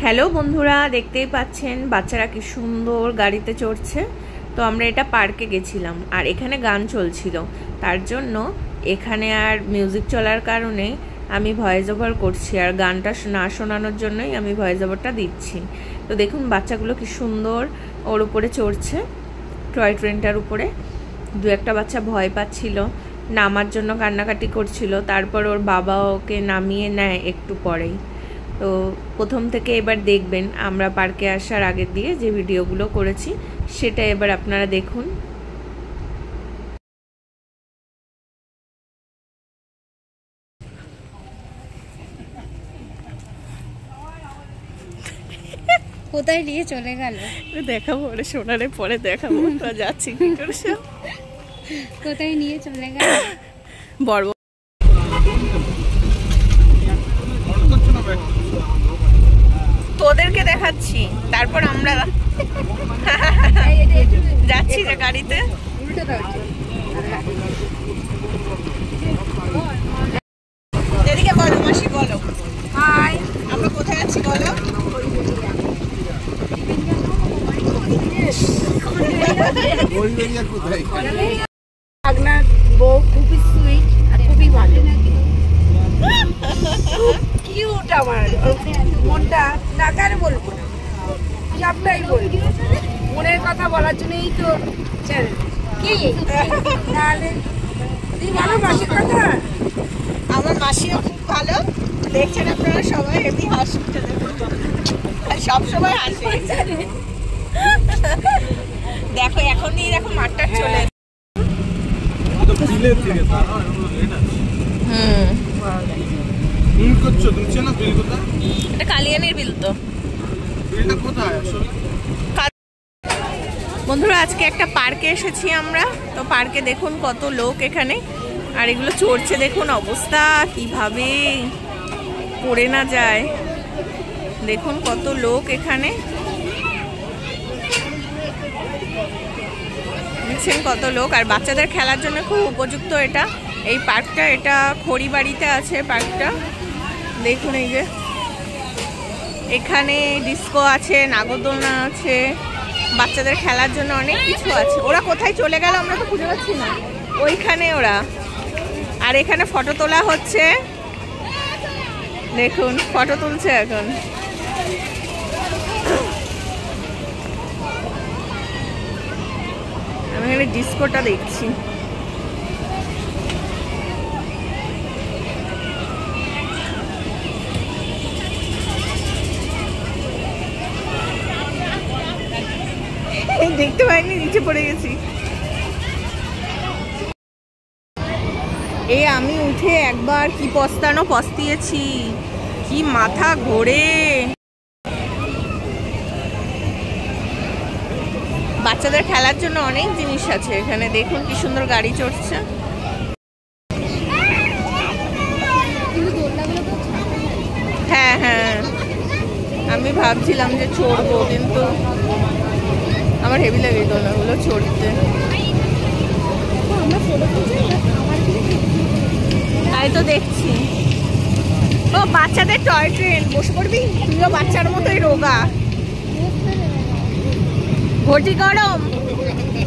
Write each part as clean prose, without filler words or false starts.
Hello বন্ধুরা, দেখতেই পাচ্ছেন বাচ্চারা কি সুন্দর গাড়িতে চড়ছে। তো আমরা এটা পার্কে গেছিলাম আর এখানে গান চলছিল, তার জন্য এখানে আর মিউজিক চলার কারণে আমি ভয়েস ওভার করছি, আর গানটা না শোনানোর জন্যই আমি ভয়েস ওভারটা দিচ্ছি। তো দেখুন বাচ্চাগুলো কি সুন্দর ওর উপরে চড়ছে, টয় ট্রেনটার উপরে। দু একটা বাচ্চা ভয় পাচ্ছিল, নামার জন্য কান্নাকাটি করছিল, তারপর ওর বাবা ওকে নামিয়ে নেয় একটু পরেই। তো প্রথম থেকে এবার দেখবেন আমরা পার্কে আসার আগের দিয়ে যে ভিডিওগুলো করেছি সেটা এবার আপনারা দেখুন। কোথায় নিয়ে চলে গেল দেখাবো, ওরে সোনারে পরে দেখাবো। তো যাচ্ছি কি করছে, কোথায় নিয়ে চলে গেল বড়। তোদেরকে দেখাচ্ছি, তারপর আমরা যাচ্ছি যে গাড়িতে। এদিকে বলো মাসি, বলো হাই, আমরা কোথায় আছি বলো। আপনার বউ খুবই সুইট আর খুবই ভালো, কিউট। আমার মনটা নাকারে বলবো না, সবটাই বলবো, মনের কথা বলার জন্যই তো কি। তাহলে তুই ভালো মাসির কথা। আমার মাসিও খুব ভালো, দেখছেন আপনারা সবাই এমনি হাসছে, সব সময় হাসে। দেখো এখনই দেখো মাঠটা চলে। এটা কালিয়ানির বিল। তো বন্ধুরা আজকে একটা পার্কে এসেছি আমরা। তো পার্কে দেখুন কত লোক এখানে, আর এগুলো চড়ছে দেখুন অবস্থা কিভাবে পড়ে না যায়। দেখুন কত লোক এখানে, দেখছেন কত লোক। আর বাচ্চাদের খেলার জন্য খুব উপযুক্ত এটা, এই পার্কটা। এটা খড়িবাড়িতে আছে পার্কটা। দেখুন এই যে এখানে ডিস্কো আছে, নাগরদোলনা আছে, বাচ্চাদের খেলার জন্য অনেক কিছু আছে। ওরা কোথায় চলে গেল আমরা তো খুঁজে পাচ্ছি না, ওইখানে ওরা। আর এখানে ফটো তোলা হচ্ছে, দেখুন ফটো তুলছে এখন। আমি এখানে ডিস্কোটা দেখছি। দেখতে পাইনি, নিচে পড়ে গেছি। এ আমি উঠে একবার কি পস্তানো পস্তিয়েছি, কি মাথা ঘোরে। বাচ্চাদের খেলার জন্য অনেক জিনিস আছে এখানে, দেখুন কি সুন্দর গাড়ি চড়ছে। হ্যাঁ হ্যাঁ, আমি ভাবছিলাম যে চড়বো, কিন্তু আমার হেভি লাগে দোলনাগুলো চড়তে। তাই তো দেখছি। ও বাচ্চাদের টয় ট্রেন, বসে পড়বি তুইও বাচ্চার মতোই রোগা। ঘটি গরম,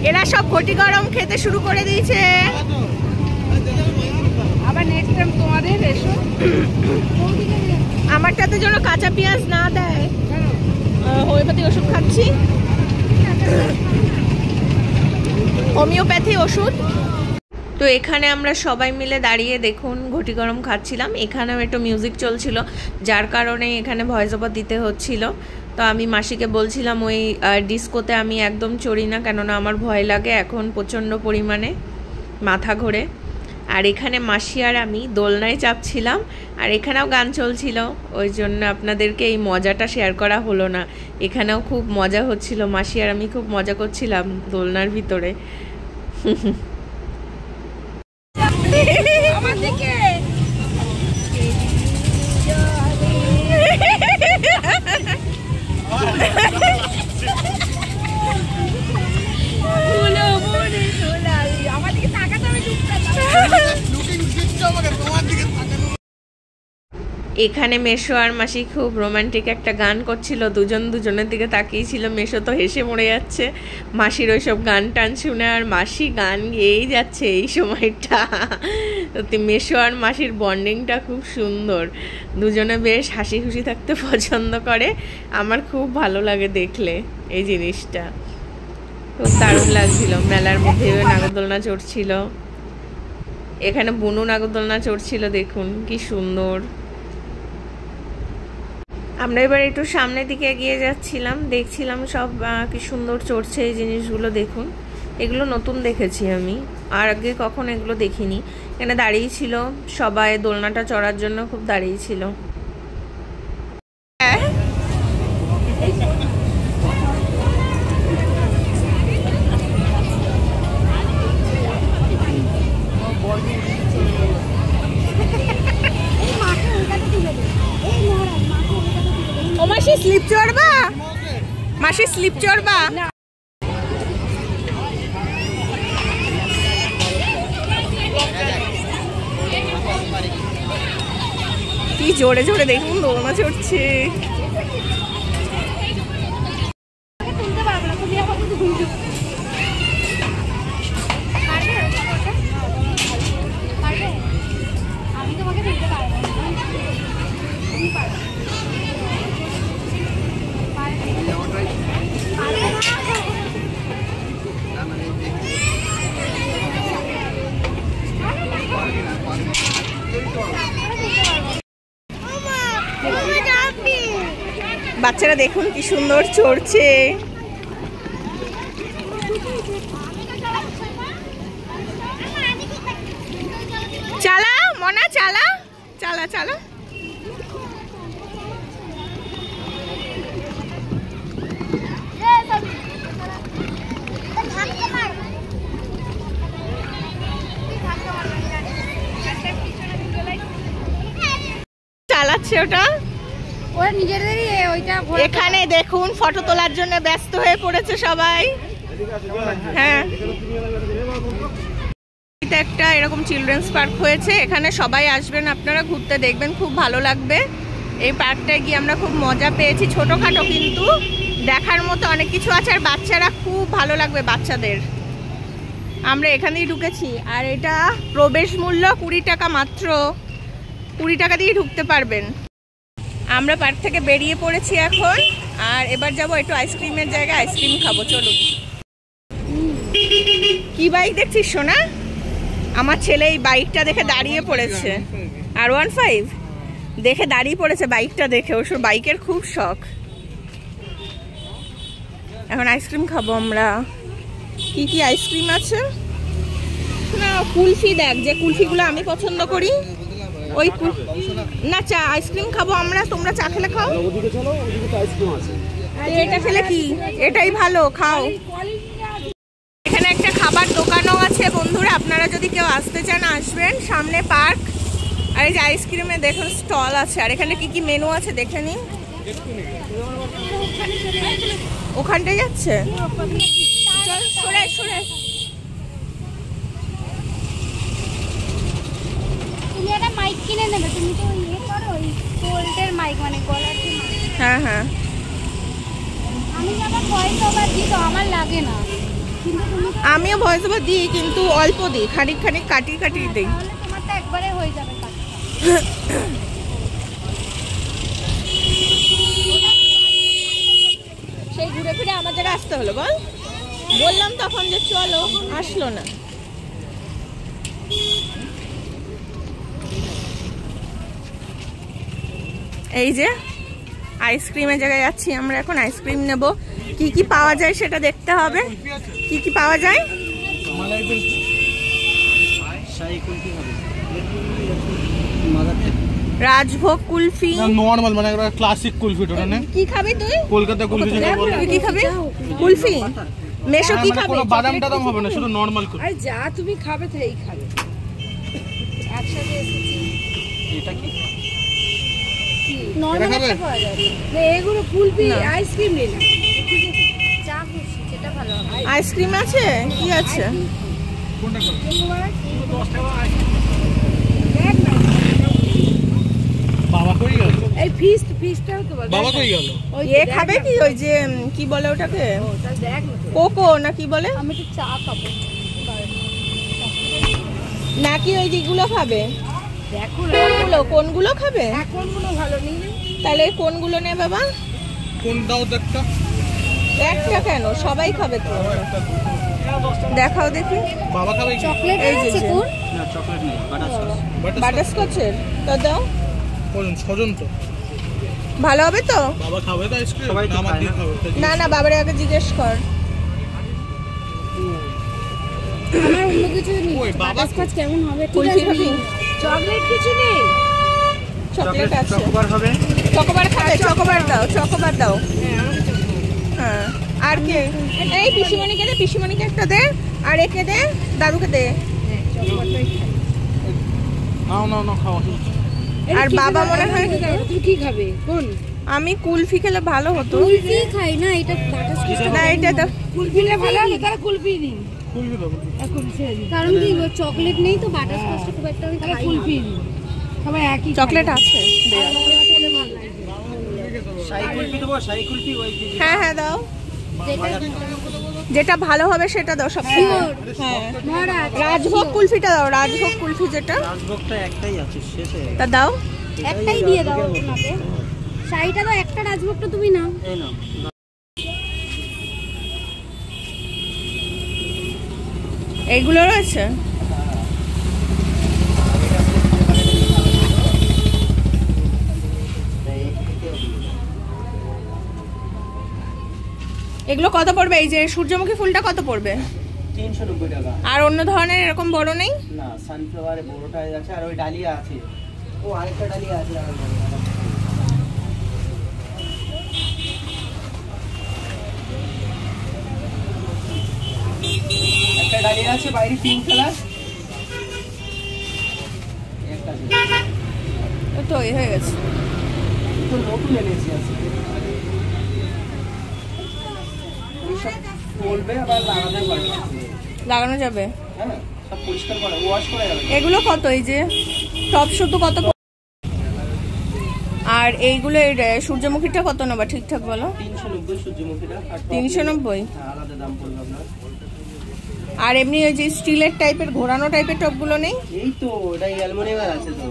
এরা সব ঘটি গরম খেতে শুরু করে দিয়েছে। আবার নেক্সট টাইম তোমাদের এসো। আমারটাতে যেন কাঁচা পেঁয়াজ না দেয়। হোমিওপ্যাথি ওষুধ খাচ্ছি, হোমিওপ্যাথি ওষুধ। তো এখানে আমরা সবাই মিলে দাঁড়িয়ে দেখুন ঘটি গরম খাচ্ছিলাম। এখানেও একটু মিউজিক চলছিল, যার কারণে এখানে ভয়েস ওভার দিতে হচ্ছিল। তো আমি মাসিকে বলছিলাম ওই ডিস্কোতে আমি একদম চড়ি না, কেননা আমার ভয় লাগে এখন প্রচণ্ড পরিমাণে, মাথা ঘোরে। আর এখানে মাসি আর আমি দোলনায় চাপছিলাম, আর এখানেও গান চলছিল, ওই জন্য আপনাদেরকে এই মজাটা শেয়ার করা হলো না। এখানেও খুব মজা হচ্ছিল, মাসি আর আমি খুব মজা করছিলাম দোলনার ভিতরে। এখানে মেশো আর মাসি খুব রোমান্টিক একটা গান করছিল, দুজনের দিকে তাকিয়েছিল। মেশো তো হেসে মরে যাচ্ছে মাসির ওইসব গান টান শুনে, আর মাসি গান গেয়েই যাচ্ছে এই সময়টা। সত্যি মেশো আর মাসির বন্ডিংটা খুব সুন্দর, দুজনে বেশ হাসি খুশি থাকতে পছন্দ করে। আমার খুব ভালো লাগে দেখলে এই জিনিসটা, খুব দারুণ লাগছিল। মেলার মধ্যে নাগরদোলনা চড়ছিল, এখানে বুনু নাগরদোলনা চড়ছিল, দেখুন কি সুন্দর। আমরা এবার একটু সামনের দিকে এগিয়ে যাচ্ছিলাম, দেখছিলাম সব কি সুন্দর চড়ছে এই জিনিসগুলো। দেখুন এগুলো নতুন দেখেছি আমি, আর আগে কখনো এগুলো দেখিনি। এখানে দাঁড়িয়ে ছিল সবাই, দোলনাটা চড়ার জন্য খুব দাঁড়িয়ে ছিল। ও মাসি স্লিপ চড়বা, মাসি স্লিপ চড়বা। কি জোরে জোরে দেখুন দোলনা চড়ছে। বাচ্চারা দেখুন কি সুন্দর চড়ছে। চালা মনা, চালা চালা চালা। চালাচ্ছে ওটা, ওরা নিজেদেরই ওইটা। এখানে দেখুন ফটো তোলার জন্য ব্যস্ত হয়ে পড়েছে সবাই। হ্যাঁ, একটা এরকম চিলড্রেন্স পার্ক হয়েছে, এখানে সবাই আসবেন আপনারা ঘুরতে, দেখবেন খুব ভালো লাগবে। এই পার্কটায় গিয়ে আমরা খুব মজা পেয়েছি, ছোটোখাটো কিন্তু দেখার মতো অনেক কিছু আছে, আর বাচ্চারা খুব ভালো লাগবে বাচ্চাদের। আমরা এখানেই ঢুকেছি, আর এটা প্রবেশ মূল্য 20 টাকা মাত্র, 20 টাকা দিয়ে ঢুকতে পারবেন। আমরা পার্ক থেকে বেরিয়ে পড়েছি এখন, আর এবার যাবো একটু আইসক্রিমের জায়গায়, আইসক্রিম খাবো। চলুন। কি বাইক দেখছিস সোনা? আমার ছেলে এই বাইকটা দেখে দাঁড়িয়ে পড়েছে, R15 দেখে দাঁড়িয়ে পড়েছে বাইকটা দেখে, ওর বাইকের খুব শখ। এখন আইসক্রিম খাবো আমরা। কি কি আইসক্রিম আছে না, কুলফি দেখ, যে কুলফিগুলো আমি পছন্দ করি ওই না। চা আইসক্রিম খাবো আমরা, তোমরা চা খেলে খাও। এটা খেলে কি, এটাই ভালো, খাও। এখানে একটা খাবার দোকানও আছে বন্ধুরা, আপনারা যদি কেউ আসতে চান আসবেন। সামনে পার্ক, আর এই যে আইসক্রিমের দেখুন স্টল আছে। আর এখানে কি কি মেনু আছে দেখে নিন। ওখানটায় যাচ্ছে, চল সরে সরে। তুমি একটা মাইক কিনে নেবে, তুমি তো ইয়ে করো, ওই গোল্ডের মাইক, মানে গলার যে মাইক। হ্যাঁ হ্যাঁ, আমি আবার ভয়েস ওভার দিই তো আমার লাগে না, কিন্তু তুমি। আমিও ভয়েস ওভার দিই, কিন্তু অল্প দিই, খানিক খানিক কাটিয়ে কাটিয়ে দিই। তাহলে তোমার তো একবারে হয়ে যাবে কাজ। সেই ঘুরে ফিরে আমাদের আসতে হলো, বল। বললাম তখন যে চলো, আসলো না। এই যে আইসক্রিমের জায়গায় যাচ্ছি আমরা এখন, আইসক্রিম নেব। কি কি পাওয়া যায় সেটা দেখতে হবে। কি কি পাওয়া যায়? রাজভোগ কুলফি, নরমাল মানে একটা ক্লাসিক কুলফি। ওটা না কি খাবি তুই? কলকাতা কুলফি যেটা বলে। তুই কি খাবি? কুলফি। মেশো কি খাবে? কোনো বাদাম টাদাম হবে না, শুধু নরমাল কুলফি। আরে যা তুমি খাবে তাই খাবে। একসাথে এসেছি। এটা কি নরমাল একটা পাওয়া যায় না, এগুলো কুলফি আইসক্রিম নেই না, চা খুশি সেটা ভালো হবে। আইসক্রিম আছে? কি আছে? কোনটা করব? 10 টাকা আইসক্রিম দেখ না। বাবা কই গেল? এই ফিস্টটাও তো বল। বাবা কই গেল? এ খাবে কি ওই যে কি বলে ওটাকে দেখ না তো। কোকো না কি বলে আমি তো চা খাবো নাকি ওই যেগুলো খাবে? দেখো কোনগুলো খাবে? কোনগুলো ভালো নেই তাহলে কোনগুলো নে বাবা? কোন দাও একটা? একটা কেন, সবাই খাবে তো। দেখাও দেখি। বাবা খাবে কি? চকলেট এই যে আছে কোন? না চকলেট নেই, বাটারস্কচ। বাটারস্কচের তো দাও। কোন ছজন তো? ভালো হবে তো? বাবা খাবে তো আইসক্রিম? না আমার দিদি খাবে। না না, বাবারে আগে জিজ্ঞেস কর। আমার অন্য কিছু নেই। ওই বাবা বাটারস্কচ কেমন হবে? ঠিক কুলফি আছে খাবি? চকলেট কিছু নেই। চকলেট আছে। চকোবার হবে? চকোবার খাবে? চকোবার দাও, চকোবার দাও। হ্যাঁ আমাকে চকলেট। হ্যাঁ। আর কে? এই পিসিমণিকে দে, পিসিমণিকে একটা দে। আর একে দে, দাদুকে দে। হ্যাঁ চকলেটটাই খাই। না খাওয়া। আর বাবা মনে হয় তুই কি খাবে? কোন? আমি কুলফি খেলে ভালো হতো। কুলফি খাই না, এটা বাটারস্কচ। না এটা তো কুলফিলে ভালো হবে, তাহলে কুলফি দিন। কুলফি দাও। এখন ছেড়ে দিন। কারণ কি চকলেট নেই তো বাটারস্কচটা খুব একটা আমি তাহলে খাই কুলফি দিন। সবাই একই চকলেট আছে। দে। শাহী কুলফি দেবো, শাহী কুলফি ওই যে হ্যাঁ হ্যাঁ দাও, যেটা ভালো হবে সেটা দাও সব। হ্যাঁ রাজভোগ কুলফিটা দাও, রাজভোগ কুলফি যেটা। রাজভোগটা একটাই আছে শেষে। তা দাও। একটাই দিয়ে দাও তোমাকে। শাড়িটা দাও, একটা রাজভোগটা তুমি নাও। এই নাও। এইগুলো রয়েছে। এগুলো কত পড়বে? এই যে সূর্যমুখী ফুলটা কত পড়বে? 390 টাকা। আর অন্য ধরনের এরকম বড় নেই? না সানফ্লাওয়ারে বড়টা আছে আর ওই ডালিয়া আছে। ও আরেকটা ডালিয়া আছে আর একটা ডালিয়া আছে বাইরে পিঙ্ক কালার। একটা তো এই হয়ে গেছে। তো নতুন এনেছি আছে। এইসব বলবে আবার লাগাতে পারবে। লাগানো যাবে? হ্যাঁ সব পরিষ্কার করা ওয়াশ করা যাবে। এগুলো কত? এই যে টপ শুধু কত? আর এইগুলো সূর্যমুখীটা কত নেবা ঠিকঠাক বলো? 390 সূর্যমুখীটা। আর 390? হ্যাঁ আলাদা দাম পড়বে আপনার। আর এমনি ওই যে স্টিলের টাইপের ঘোরানো টাইপের টপগুলো নেই? এই তো এটা অ্যালুমিনিয়ামের আছে তো।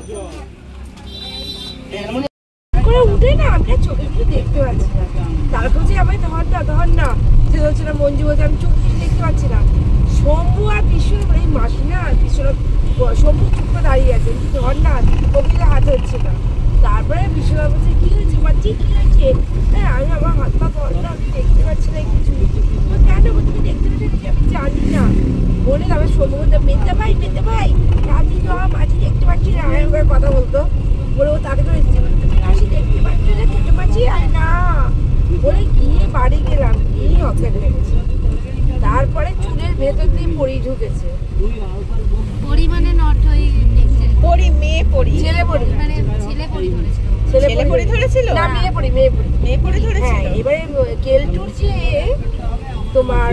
অ্যালুমিনিয়াম করে উঠে না আমি আর চোখে কিছু দেখতে পাচ্ছি না। তারপর যে আমি ধর না যে হচ্ছে না মঞ্জু বলছে আমি চোখে কিছু দেখতে পাচ্ছি না। শম্ভু আর বিশ্বর এই মাসি না আর বিশ্বর শম্ভু চুপ করে দাঁড়িয়ে আছে, কিন্তু ধর না ওকে হাত হচ্ছে না। তারপরে বিশ্বরা বলছে কি হয়েছে বাচ্চি, কি হয়েছে? হ্যাঁ আমি আমার হাত পা ধর না, আমি দেখতে পাচ্ছি না কিছু। কেন তুমি দেখতে পাচ্ছি? আমি জানি না বলে তারপরে শম্ভু বলতে মেতে ভাই কাজী মাঝি দেখতে পাচ্ছি না। আমি ওকে কথা বলতো বলে ও তাকে ধরে কাশি দেখতে পাচ্ছি না, খেতে পাচ্ছি আর না বলে গিয়ে বাড়ি গেলাম, এই অজ্ঞান হয়ে গেছে। তারপরে চুলের ভেতর দিয়ে পরি ঢুকেছে। পরিমাণে নট হয়ে দেখছে। পরি মেয়ে পরি, ছেলে পরি, মানে ছেলে পরি ধরেছিল। ছেলে পরি ধরেছিল না মেয়ে পরি। মেয়ে পরি ধরেছিল। হ্যাঁ এবারে কেলটুর যে তোমার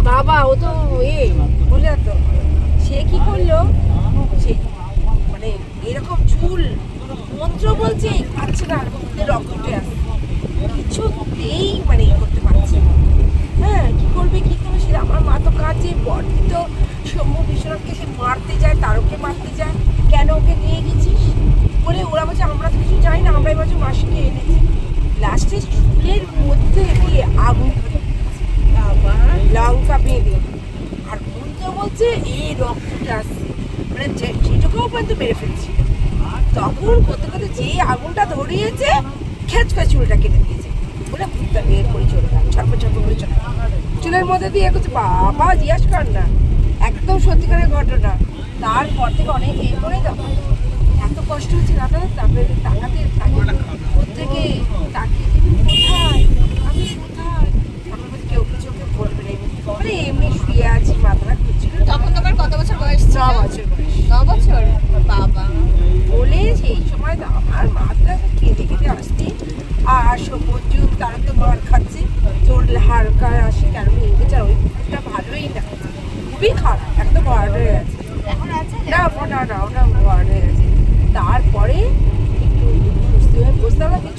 বাবা ও তো বুঝলে তো সে কি করলো, সে মানে এরকম চুল মন্ত্র বলছে পাচ্ছে না, রক্ত উঠে আসছে কিছুতেই মানে করতে পারছে না। হ্যাঁ কি করবে সে আমার মা তো কাজে বডি তো সৌম্য বিশ্বনাথকে সে মারতে যায়, তারকে মারতে যায়, কেন ওকে নিয়ে গেছিস বলে ওরা বলছে আমরা তো কিছু জানি না, আমরা এবার মাসিকে এনেছি। লাস্টে চুলের মধ্যে দিয়ে আগুন লঙ্কা বেঁধে আর বলছে এই রক্তটা আসছে, মানে সেটুকুও পর্যন্ত মেরে ফেলছি। তখন করতে করতে যে আগুনটা ধরিয়েছে খেচ করে চুলটা কেটে দিয়েছে বলে ভূতটা বের করে চলে গেল, ছটপট করে চলে চুলের মধ্যে দিয়ে করছে। বাবা জিজ্ঞাস কর না, একদম সত্যিকারের ঘটনা। তারপর থেকে অনেক করে যাবো, এত কষ্ট হচ্ছে না। তারপরে তাকাতে প্রত্যেকে তাকিয়ে কোথায় আমি কোথায়, তারপর কেউ কিছু বলবে না, মানে এমনি শুয়ে আছি মাথাটা খুঁজছিল। তখন তোমার কত বছর বয়স? 9 বছর বয়স। 9 বছর? বাবা বলে সেই সময় আমার মাথা কেঁদে কেঁদে আসছি। আর মঞ্জু তারা তো মার খাচ্ছে, তোর হালকা আসি কেন ভেঙে যায়, ওই কুকুরটা ভালোই না, খুবই খারাপ, একদম ভয়ার্ড হয়ে গেছে। এখন আছে না ওটা ভয়ার্ড হয়ে গেছে। তারপরে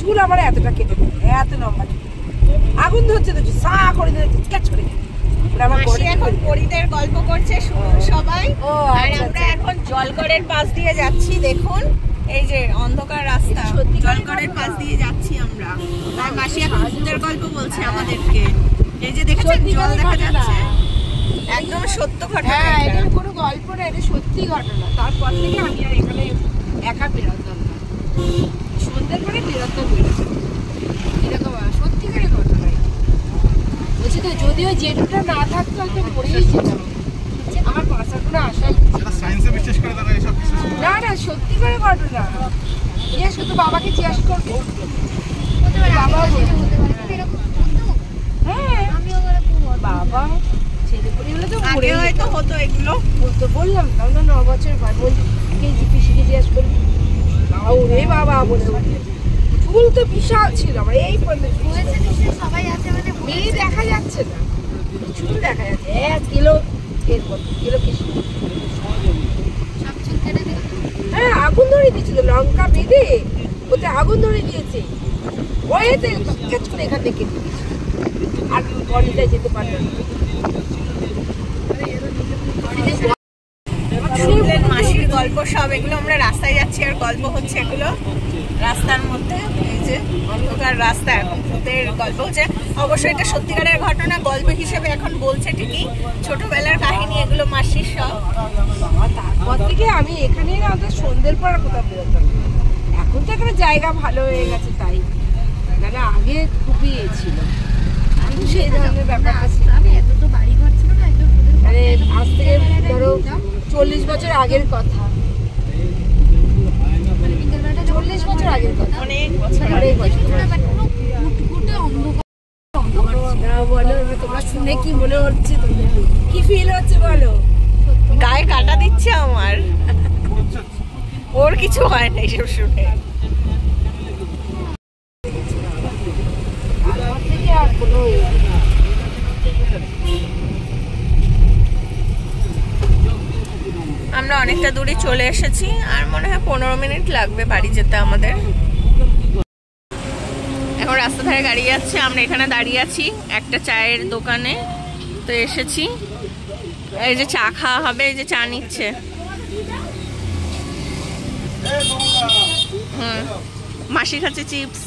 চুল আমার এতটা কেটে দেবে, এত লম্বা চুল। আগুন ধরছে তো সা করে দিয়েছে ক্যাচ করে। মাসি এখন পরিদের গল্প করছে, শুনুন সবাই। ও, আর আচ্ছা, আমরা আচ্ছা। এখন জলগড়ের পাশ দিয়ে যাচ্ছি, দেখুন এই যে অন্ধকার রাস্তা, জলগড়ের পাশ দিয়ে যাচ্ছি আমরা। আর মাসি এখন ভূতের গল্প বলছে আমাদেরকে। এই যে দেখেছেন জল দেখা যাচ্ছে, একদম সত্য ঘটনা। হ্যাঁ, এটা। এটা কোনো গল্প না, এটা সত্যি ঘটনা। তারপর থেকে আমি আর এখানে একা বেরোতাম না, সন্ধ্যের পরে বেরোতাম বেরোতাম। এরকম সত্যিকারের ঘটনা। বলছি তো, যদি ওই জেঠুটা না থাকতো হয়তো মরেই যেতাম। আমার বাঁচার কোনো আশাই সায়েন্সে বিশ্বাস করে তারা এইসব বিশ্বাস করে। না, না, সত্যিকারের ঘটনা। জিজ্ঞেস করতো, বাবাকে জিজ্ঞাসা করবো। বাবা হ্যাঁ, বাবা ছেলে পড়ে হলে তো আগে মরেই হয়তো যেতাম। হতো এগুলো। বলতে বললাম তাও না, 9 বছর মন্দিরকে পিসিকে জিজ্ঞেস করি, রে বাবা বলে উঠলে। চুল তো বিশাল ছিল আমার, এই সবাই আছে মানে মেয়ে দেখা যাচ্ছে না, চুল দেখা যাচ্ছে 1 কিলো এরপর কিলো বেশি। সব চুল কেটে দিল। হ্যাঁ, আগুন ধরে দিয়েছিল, লঙ্কা বেঁধে ওতে আগুন ধরে দিয়েছে। ওয়েতে ক্যাচ করে এখান থেকে কেটে দিয়েছে। আর বডিটায় যেতে পারলো না। শুনলেন মাসির গল্প সব, এগুলো আমরা রাস্তায় যাচ্ছি আর গল্প হচ্ছে এগুলো রাস্তার মধ্যে। এই যে অন্ধকার রাস্তা, এখন ভূতের গল্প হচ্ছে। অবশ্যই এটা সত্যিকারের ঘটনা, গল্প হিসেবে এখন বলছে ঠিকই, ছোটবেলার কাহিনী এগুলো মাসির সব। আর তারপর থেকে আমি এখানে আমাদের সন্ধ্যের পর আর কোথাও বেরোতাম না। এখন তো এখানে জায়গা ভালো হয়ে গেছে, তাই না আগে খুবই ছিল। আমি সেই ধরনের ব্যাপারটা ছিল। আমি এত তো বাড়ি ঘর ছিল না, একদম মানে আজ থেকে ধরো 40 বছর আগের কথা, 40 বছর আগের কথা, অনেক বছর অনেক বছর। কুটকুটে অন্ধকার না, বলো এবার তোমরা শুনে কি মনে হচ্ছে, কি ফিল হচ্ছে বলো? গায়ে কাটা দিচ্ছে আমার, ওর কিছু হয় না এইসব শুনে। তারপর থেকে আর কোনো আমরা অনেকটা দূরে চলে এসেছি, আর মনে হয় 15 মিনিট লাগবে বাড়ি যেতে আমাদের। এখন রাস্তা ধারে গাড়ি যাচ্ছে, আমরা এখানে দাঁড়িয়ে আছি একটা চায়ের দোকানে। তো এসেছি, এই যে চা খাওয়া হবে, এই যে চা নিচ্ছে। হুম, মাসি খাচ্ছে চিপস।